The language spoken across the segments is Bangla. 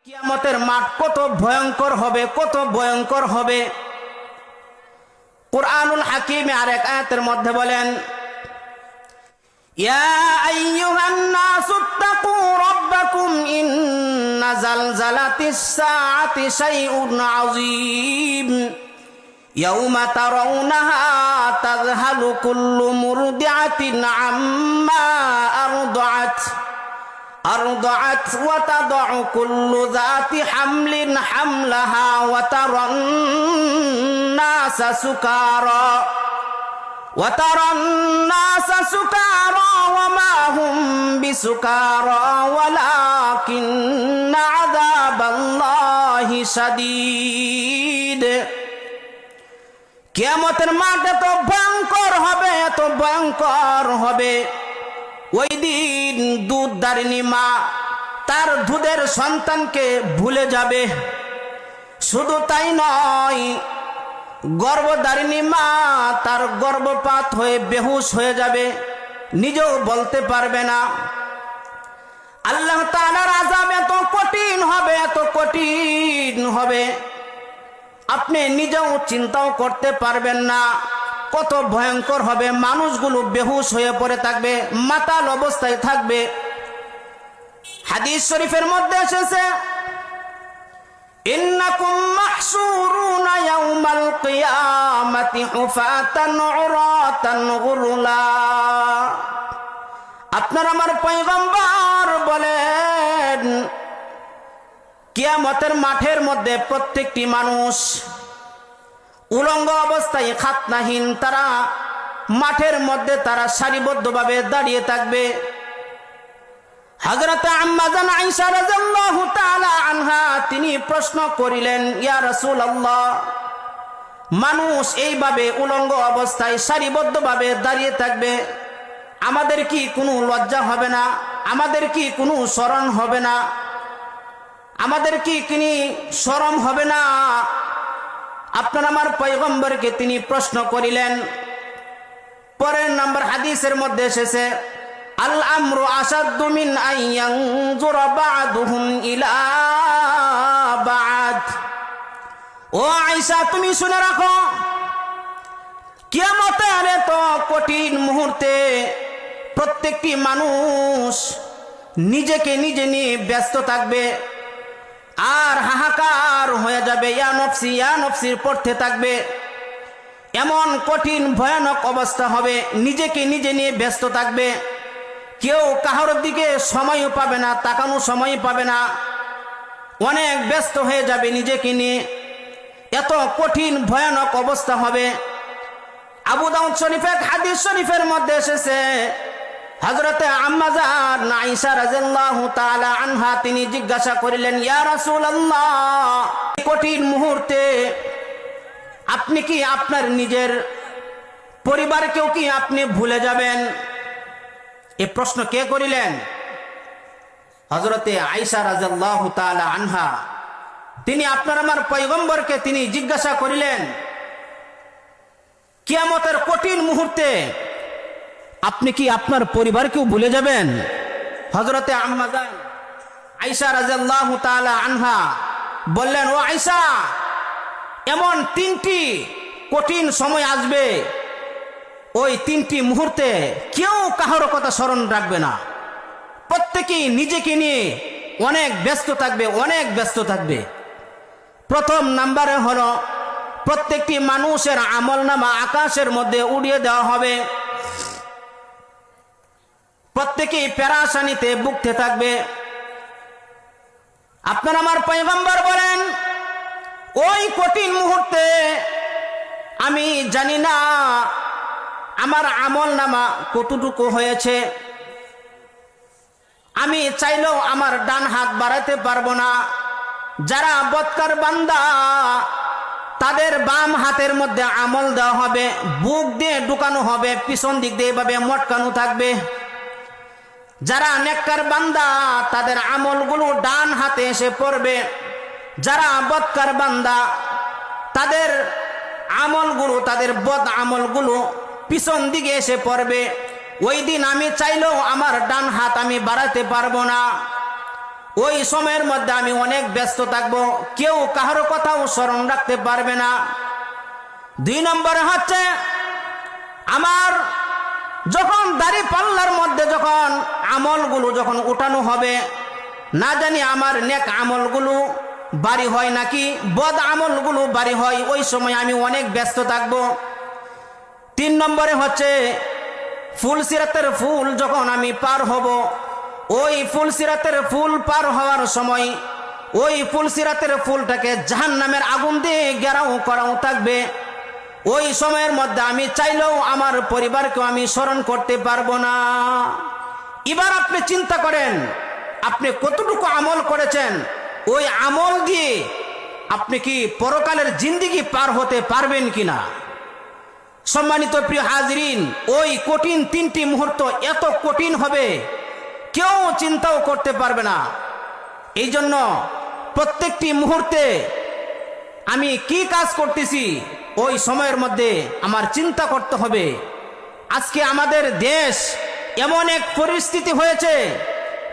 কিয়ামতের মাঠ কত ভয়ঙ্কর হবে, কত ভয়ঙ্কর হবে। কুরআনুল হাকিমে আরেক আয়াতের মধ্যে বলেন, ইয়া আইয়ুহান নাসুত্তাকু রাব্বাকুম ইন্না জালজালাতিস সাআতি শাইউন আযীম ইয়াওমা তারাউনাহা তাযহালু কুল্লু মুরদিআতিন আম্মা أرضعت وتضع كل ذات حمل حملها وترى الناس سكارى وما هم بسكارى ولكن عذاب الله شديد। কিয়ামতের মাঠ এত ভয়ঙ্কর হবে, এত ভয়ঙ্কর হবে। ওই দিন দুধধারিণী মা তার দুধের সন্তানকে ভুলে যাবে। শুধু তাই নয়, গর্ভধারিণী মা তার গর্ভপাত হয়ে বেহুশ হয়ে যাবে, নিজেও বলতে পারবে না। আল্লাহ তাআলার আযাব এত কঠিন হবে, এত কঠিন হবে, আপনি নিজেও চিন্তাও করতে পারবেন না কত ভয়ঙ্কর হবে। মানুষগুলো বেহুশ হয়ে পড়ে থাকবে, মাতাল অবস্থায় থাকবে। হাদিস শরীফের মধ্যে এসেছে, ইন্নাকুম মাহশুরুনা ইয়াউমাল কিয়ামাতি হুফাতান উরাতান গুরলা। আপনার আমার পয়গম্বর বলেন, কিয়ামতের মাঠের মধ্যে প্রত্যেকটি মানুষ উলঙ্গ অবস্থায় খাতনাহীন তারা মাঠের মধ্যে তারা সারিবদ্ধভাবে দাঁড়িয়ে থাকবে। হযরত আম্মা জান আয়েশা রাদিয়াল্লাহু তাআলা আনহা তিনি প্রশ্ন করিলেন, ইয়া রাসূলুল্লাহ, মানুষ এইভাবে উলঙ্গ অবস্থায় সারিবদ্ধভাবে দাঁড়িয়ে থাকবে, আমাদের কি কোনো লজ্জা হবে না? আমাদের কি কোনো শরম হবে না? আমাদের কি কোনো শরম হবে না? আপনার আমার পয়গম্বরকে তিনি প্রশ্ন করিলেন। পরের নম্বর হাদিসের মধ্যে এসেছে, আল আমরু আসাদ্দু মিন আইয়ানজুরা বা'দুহুম ইলা বা'দ। ও আয়েশা, তুমি শুনে রাখো, কিয়ামতের এত কঠিন মুহূর্তে প্রত্যেকটি মানুষ নিজেকে নিজে নিয়ে ব্যস্ত থাকবে আর হাহাকার হয়ে যাবে, ইয়া নফসি ইয়া নফসির পড়তে থাকবে। এমন কঠিন ভয়ানক অবস্থা হবে, নিজেকে নিজে নিয়ে ব্যস্ত থাকবে, কেউ কাহার দিকে সময়ও পাবে না, তাকানো সময় পাবে না, অনেক ব্যস্ত হয়ে যাবে নিজেকে নিয়ে। এত কঠিন ভয়ানক অবস্থা হবে। আবু দাউদ শরীফের হাদিস শরীফের মধ্যে এসেছে, হযরতে আম্মা জান আয়েশা রাদিয়াল্লাহু তাআলা আনহা তিনি জিজ্ঞাসা করিলেন, ইয়া রাসূলুল্লাহ, কঠিন মুহূর্তে আপনি কি আপনার নিজের পরিবারকেও কি আপনি ভুলে যাবেন? এই প্রশ্ন কে করিলেন? হযরতে আয়েশা রাদিয়াল্লাহু তাআলা আনহা তিনি আপনার আমার পয়গম্বরকে তিনি জিজ্ঞাসা করিলেন, কিয়ামতের কঠিন মুহূর্তে আপনি কি আপনার পরিবারকেও ভুলে যাবেন? হযরতে আম্মা জান আয়েশা রাদিয়াল্লাহু তাআলা আনহা বললেন, ও আয়েশা, এমন তিনটি কঠিন সময় আসবে, ওই তিনটি মুহূর্তে কেউ কাহার কথা স্মরণ রাখবে না, প্রত্যেকেই নিজেকে নিয়ে অনেক ব্যস্ত থাকবে, অনেক ব্যস্ত থাকবে। প্রথম নাম্বারে হলো, প্রত্যেকটি মানুষের আমলনামা আকাশের মধ্যে উড়িয়ে দেওয়া হবে, প্রত্যেকেই পেরেশানিতে ভুগতে থাকবে। আপনার আমার পয়গম্বর বলেন, ওই কঠিন মুহূর্তে আমি জানি না আমার আমলনামা কতটুকু হয়েছে, আমি চাইলেও আমার ডান হাত বাড়াতে পারবো না। যারা বদকার বান্দা তাদের বাম হাতের মধ্যে আমল দেওয়া হবে, বুক দিয়ে ঢুকানো হবে, পিছন দিক দিয়ে এভাবে মটকানো থাকবে। যারা নেককার বান্দা তাদের আমলগুলো ডান হাতে এসে পড়বে। যারা বদকার বান্দা তাদের আমলগুলো, তাদের বদ আমলগুলো পিছন দিকে এসে পড়বে। ওই দিন আমি চাইলেও আমার ডান হাত আমি বাড়াতে পারবো না। ওই সময়ের মধ্যে আমি অনেক ব্যস্ত থাকবো, কেউ কারো কথাও স্মরণ রাখতে পারবে না। 2 নম্বরে হচ্ছে আমার যখন দাড়ি পাল্লার মধ্যে যখন আমলগুলো যখন উঠানো হবে, না জানি আমার নেক আমলগুলো বাড়ি হয় নাকি বদ আমলগুলো বাড়ি হয়, ওই সময় আমি অনেক ব্যস্ত থাকবো। 3 নম্বরে হচ্ছে ফুলসিরাতের ফুল যখন আমি পার হব, ওই ফুলসিরাতের ফুল পার হওয়ার সময় ওই ফুলসিরাতের ফুলটাকে জাহান্নামের আগুন দিয়ে ঘেরাও করাও থাকবে। ওই সময়ের মধ্যে আমি চাইলেও আমার পরিবারকেও আমি স্মরণ করতে পারবো না। এবার আপনি চিন্তা করেন আপনি কতটুকু আমল করেছেন, ওই আমল দিয়ে আপনি কি পরকালের জিন্দেগি পার হতে পারবেন কিনা। সম্মানিত প্রিয় হাজিরিন, ওই কঠিন 3টি মুহূর্ত এত কঠিন হবে কেউ চিন্তাও করতে পারবে না। এই জন্য প্রত্যেকটি মুহূর্তে আমি কি কাজ করতেছি ওই সময়ের মধ্যে আমার চিন্তা করতে হবে। আজকে আমাদের দেশ এমন এক পরিস্থিতি হয়েছে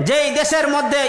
যেই দেশের মধ্যে